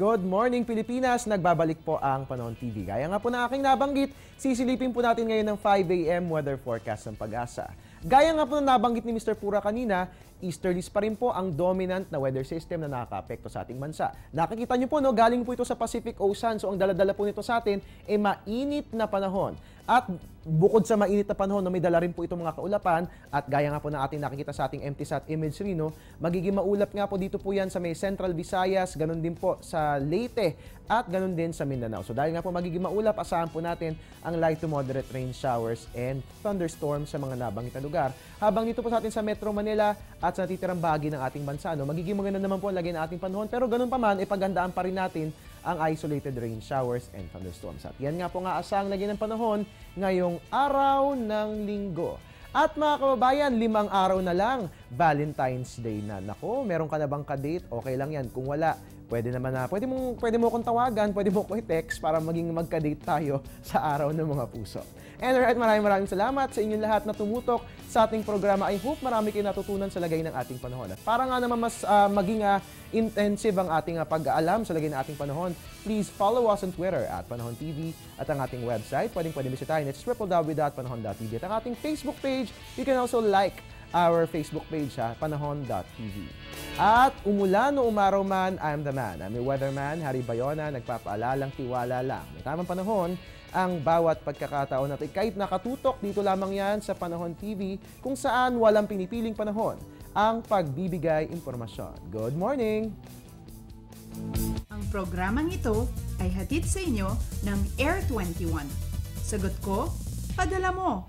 Good morning Pilipinas! Nagbabalik po ang Panahon TV. Gaya nga po na aking nabanggit, sisilipin po natin ngayon ng 5 a.m. weather forecast ng Pag-asa. Gaya nga po na nabanggit ni Mr. Pura kanina, easterlies pa rin po ang dominant na weather system na nakaka-apekto sa ating bansa. Nakikita nyo po, no, galing po ito sa Pacific Ocean. So ang daladala po nito sa atin ay mainit na panahon. At bukod sa mainit na panahon, no, may dala rin po itong mga kaulapan. At gaya nga po na ating nakikita sa ating MTSAT image rin, no, magiging maulap nga po dito po yan sa may Central Visayas, ganun din po sa Leyte, at ganun din sa Mindanao. So dahil nga po magiging maulap, asahan po natin ang light to moderate rain showers and thunderstorms sa mga nabanggit na lugar. Habang dito po sa atin sa Metro Manila at sa natitirang bahagi ng ating bansa, no, magiging maganda naman po ang lagay ng ating panahon. Pero ganun pa man, ipagandaan pa rin natin ang isolated rain showers and thunderstorms. At yan nga po nga asang lagay ng panahon ngayong araw ng linggo. At mga kababayan, 5 araw na lang, Valentine's Day na. Nako, meron ka na bang ka-date? Okay lang yan. Kung wala, pwede naman na, pwede mo akong tawagan, pwede mo akong i-text para maging magka-date tayo sa araw ng mga puso. And alright, maraming salamat sa inyong lahat na tumutok sa ating programa. I hope marami kayo natutunan sa lagay ng ating panahon. At para nga naman mas maging intensive ang ating pag-aalam sa lagay ng ating panahon, please follow us on Twitter at Panahon TV at ang ating website. Pwede bisitahin. It's www.panahon.tv. At ang ating Facebook page, you can also like our Facebook page, panahon.tv. At umulan o umaraw man, I'm the man. I'm your weatherman, Harry Bayona, nagpapaalalang tiwala lang. May tamang panahon ang bawat pagkakataon natin. Kahit nakatutok, dito lamang yan sa Panahon TV, kung saan walang pinipiling panahon ang pagbibigay impormasyon. Good morning! Ang programang ito ay hatid sa inyo ng Air 21. Sagot ko, padala mo.